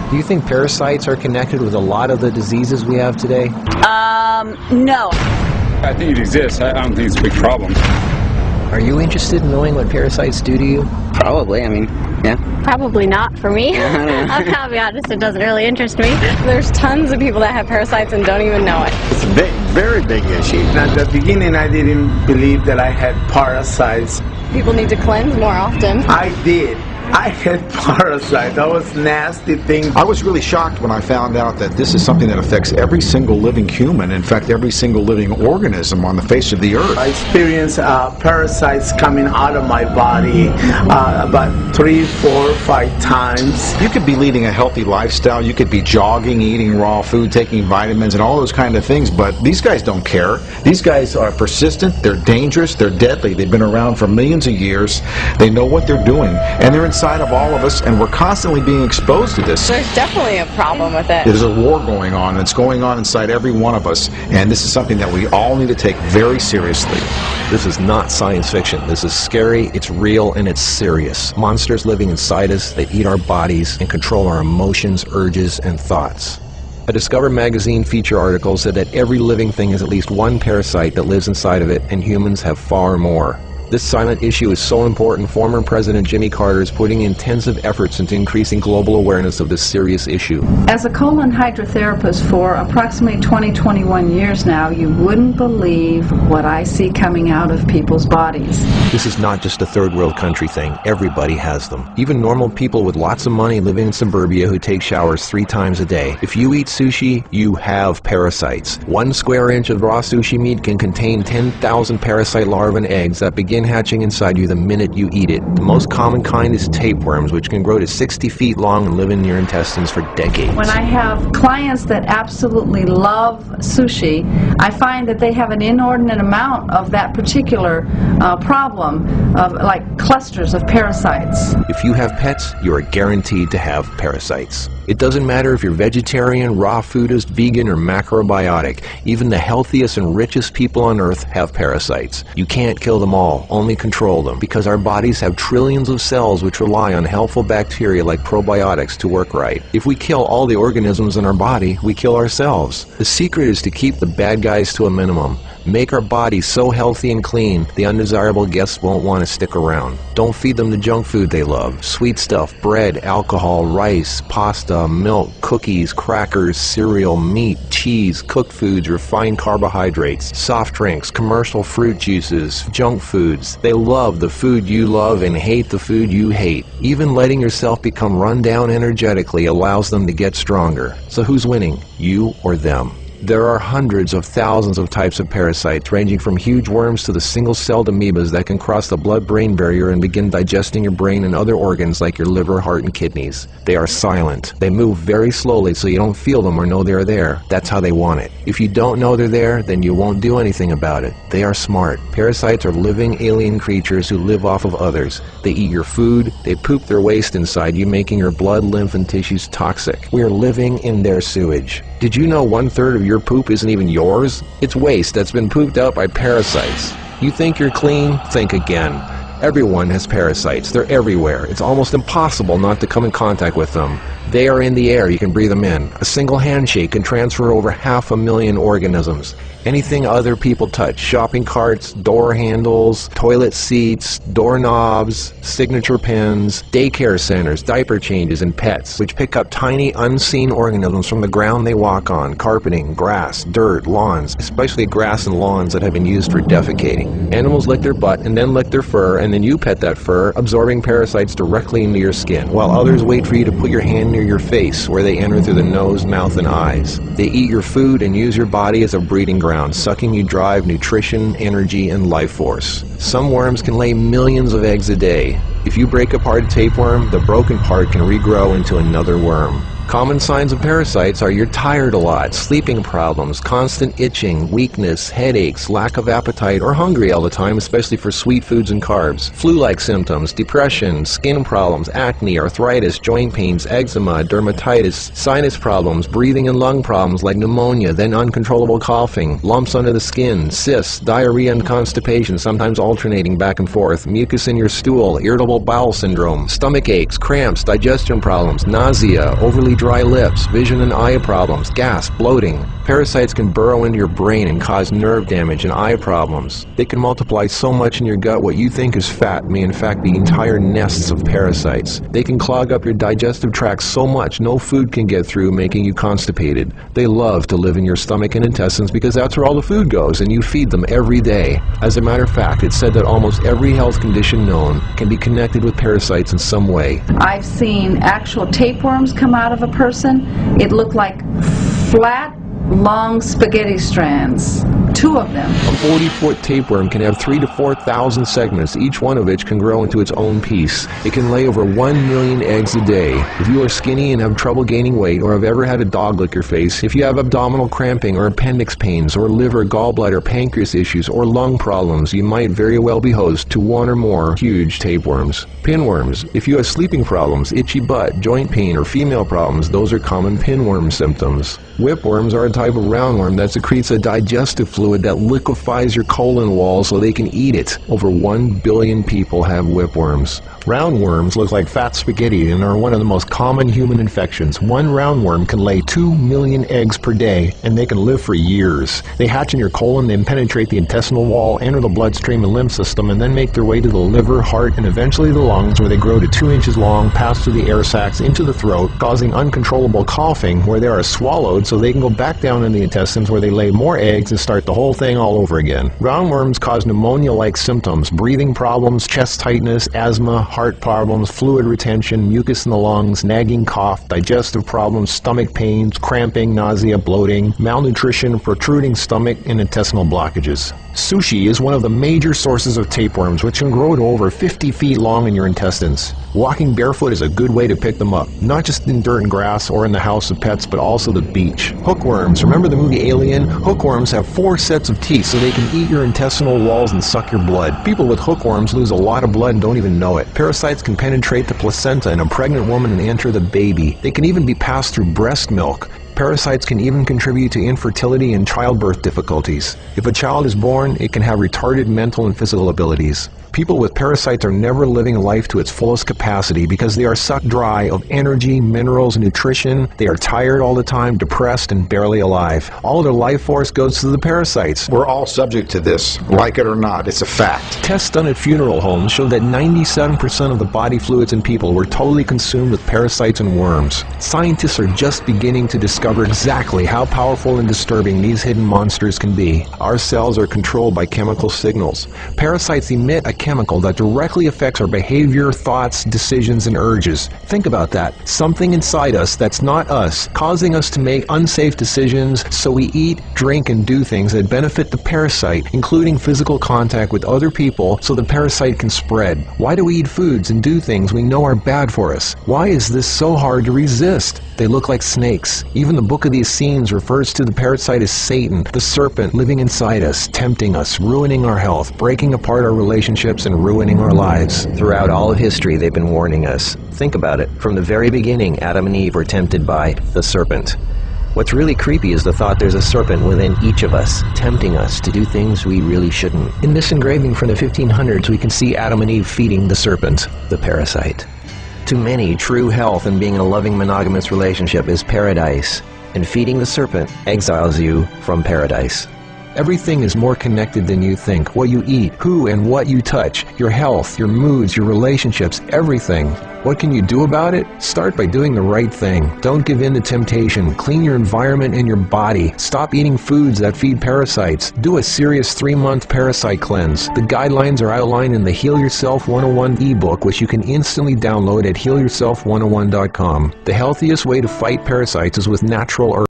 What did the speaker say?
Do you think parasites are connected with a lot of the diseases we have today? No. I think it exists. I don't think it's a big problem. Are you interested in knowing what parasites do to you? Probably, I mean, yeah. Probably not for me. I'll be honest, it doesn't really interest me. There's tons of people that have parasites and don't even know it. It's a very big issue. At the beginning, I didn't believe that I had parasites. People need to cleanse more often. I did. I had parasites. That was nasty thing. I was really shocked when I found out that this is something that affects every single living human, in fact every single living organism on the face of the earth. I experienced parasites coming out of my body about 3, 4, 5 times. You could be leading a healthy lifestyle, you could be jogging, eating raw food, taking vitamins and all those kind of things, but these guys don't care. These guys are persistent, they're dangerous, they're deadly. They've been around for millions of years. They know what they're doing, and they're inside of all of us, and we're constantly being exposed to this. There's definitely a problem with it. There's a war going on, and it's going on inside every one of us, and this is something that we all need to take very seriously. This is not science fiction. This is scary, it's real, and it's serious. Monsters living inside us that eat our bodies and control our emotions, urges, and thoughts. A Discover magazine feature article said that every living thing has at least one parasite that lives inside of it, and humans have far more. This silent issue is so important, former President Jimmy Carter is putting intensive efforts into increasing global awareness of this serious issue. As a colon hydrotherapist for approximately 21 years now, you wouldn't believe what I see coming out of people's bodies. This is not just a third world country thing. Everybody has them. Even normal people with lots of money living in suburbia who take showers 3 times a day. If you eat sushi, you have parasites. 1 square inch of raw sushi meat can contain 10,000 parasite larvae and eggs that begin hatching inside you the minute you eat it. The most common kind is tapeworms, which can grow to 60 feet long and live in your intestines for decades. When I have clients that absolutely love sushi, I find that they have an inordinate amount of that particular problem of like clusters of parasites. If you have pets, you are guaranteed to have parasites. It doesn't matter if you're vegetarian, raw foodist, vegan, or macrobiotic. Even the healthiest and richest people on earth have parasites. You can't kill them all, only control them, because our bodies have trillions of cells which rely on helpful bacteria like probiotics to work right. If we kill all the organisms in our body, we kill ourselves. The secret is to keep the bad guys to a minimum. Make our bodies so healthy and clean, the undesirable guests won't want to stick around. Don't feed them the junk food they love. Sweet stuff, bread, alcohol, rice, pasta, milk, cookies, crackers, cereal, meat, cheese, cooked foods, refined carbohydrates, soft drinks, commercial fruit juices, junk foods. They love the food you love and hate the food you hate. Even letting yourself become run down energetically allows them to get stronger. So who's winning, you or them? There are hundreds of thousands of types of parasites, ranging from huge worms to the single-celled amoebas that can cross the blood-brain barrier and begin digesting your brain and other organs like your liver, heart, and kidneys. They are silent. They move very slowly so you don't feel them or know they're there. That's how they want it. If you don't know they're there, then you won't do anything about it. They are smart. Parasites are living alien creatures who live off of others. They eat your food. They poop their waste inside you, making your blood, lymph, and tissues toxic. We are living in their sewage. Did you know 1/3 of your poop isn't even yours? It's waste that's been pooped out by parasites. You think you're clean? Think again. Everyone has parasites. They're everywhere. It's almost impossible not to come in contact with them. They are in the air. You can breathe them in. A single handshake can transfer over 500,000 organisms. Anything other people touch, shopping carts, door handles, toilet seats, doorknobs, signature pens, daycare centers, diaper changes, and pets, which pick up tiny unseen organisms from the ground they walk on, carpeting, grass, dirt, lawns, especially grass and lawns that have been used for defecating. Animals lick their butt and then lick their fur, and then you pet that fur, absorbing parasites directly into your skin, while others wait for you to put your hand near your face, where they enter through the nose, mouth, and eyes. They eat your food and use your body as a breeding ground, sucking you dry of nutrition, energy, and life force. Some worms can lay millions of eggs a day. If you break apart a tapeworm, the broken part can regrow into another worm. Common signs of parasites are you're tired a lot, sleeping problems, constant itching, weakness, headaches, lack of appetite, or hungry all the time, especially for sweet foods and carbs, flu-like symptoms, depression, skin problems, acne, arthritis, joint pains, eczema, dermatitis, sinus problems, breathing and lung problems like pneumonia, then uncontrollable coughing, lumps under the skin, cysts, diarrhea and constipation, sometimes alternating back and forth, mucus in your stool, irritable bowel syndrome, stomach aches, cramps, digestion problems, nausea, overly dry lips, vision and eye problems, gas, bloating. Parasites can burrow into your brain and cause nerve damage and eye problems. They can multiply so much in your gut what you think is fat may in fact be entire nests of parasites. They can clog up your digestive tract so much no food can get through, making you constipated. They love to live in your stomach and intestines because that's where all the food goes, and you feed them every day. As a matter of fact, it's said that almost every health condition known can be connected with parasites in some way. I've seen actual tapeworms come out of a person. It looked like flat, long spaghetti strands. 2 of them. A 40-foot tapeworm can have 3,000 to 4,000 segments, each one of which can grow into its own piece. It can lay over 1 million eggs a day. If you are skinny and have trouble gaining weight, or have ever had a dog lick your face, if you have abdominal cramping or appendix pains, or liver, gallbladder, pancreas issues, or lung problems, you might very well be host to 1 or more huge tapeworms. Pinworms. If you have sleeping problems, itchy butt, joint pain, or female problems, those are common pinworm symptoms. Whipworms are a type of roundworm that secretes a digestive fluid that liquefies your colon wall so they can eat it. Over 1 billion people have whipworms. Roundworms look like fat spaghetti and are one of the most common human infections. One roundworm can lay 2 million eggs per day, and they can live for years. They hatch in your colon, then penetrate the intestinal wall, enter the bloodstream and lymph system, and then make their way to the liver, heart, and eventually the lungs, where they grow to 2 inches long, pass through the air sacs into the throat, causing uncontrollable coughing, where they are swallowed so they can go back down in the intestines, where they lay more eggs and start the whole thing all over again. Roundworms cause pneumonia-like symptoms, breathing problems, chest tightness, asthma, heart problems, fluid retention, mucus in the lungs, nagging cough, digestive problems, stomach pains, cramping, nausea, bloating, malnutrition, protruding stomach, and intestinal blockages. Sushi is one of the major sources of tapeworms, which can grow to over 50 feet long in your intestines. Walking barefoot is a good way to pick them up, not just in dirt and grass or in the house of pets, but also the beach. Hookworms. Remember the movie Alien? Hookworms have 4 sets of teeth so they can eat your intestinal walls and suck your blood. People with hookworms lose a lot of blood and don't even know it. Parasites can penetrate the placenta in a pregnant woman and enter the baby. They can even be passed through breast milk. Parasites can even contribute to infertility and childbirth difficulties. If a child is born, it can have retarded mental and physical abilities. People with parasites are never living life to its fullest capacity because they are sucked dry of energy, minerals, nutrition. They are tired all the time, depressed, and barely alive. All of their life force goes to the parasites. We're all subject to this, like it or not. It's a fact. Tests done at funeral homes show that 97% of the body fluids in people were totally consumed with parasites and worms. Scientists are just beginning to discover exactly how powerful and disturbing these hidden monsters can be. Our cells are controlled by chemical signals. Parasites emit a chemical that directly affects our behavior, thoughts, decisions, and urges. Think about that. Something inside us that's not us, causing us to make unsafe decisions, so we eat, drink, and do things that benefit the parasite, including physical contact with other people so the parasite can spread. Why do we eat foods and do things we know are bad for us? Why is this so hard to resist? They look like snakes. Even the Book of the Essenes refers to the parasite as Satan, the serpent living inside us, tempting us, ruining our health, breaking apart our relationships, and ruining our lives. Throughout all of history, they've been warning us. Think about it. From the very beginning, Adam and Eve were tempted by the serpent. What's really creepy is the thought there's a serpent within each of us, tempting us to do things we really shouldn't. In this engraving from the 1500s, we can see Adam and Eve feeding the serpent, the parasite. To many, true health and being in a loving monogamous relationship is paradise, and feeding the serpent exiles you from paradise. Everything is more connected than you think. What you eat, who and what you touch, your health, your moods, your relationships, everything. What can you do about it? Start by doing the right thing. Don't give in to temptation. Clean your environment and your body. Stop eating foods that feed parasites. Do a serious 3-month parasite cleanse. The guidelines are outlined in the Heal Yourself 101 ebook, which you can instantly download at healyourself101.com. The healthiest way to fight parasites is with natural herbs.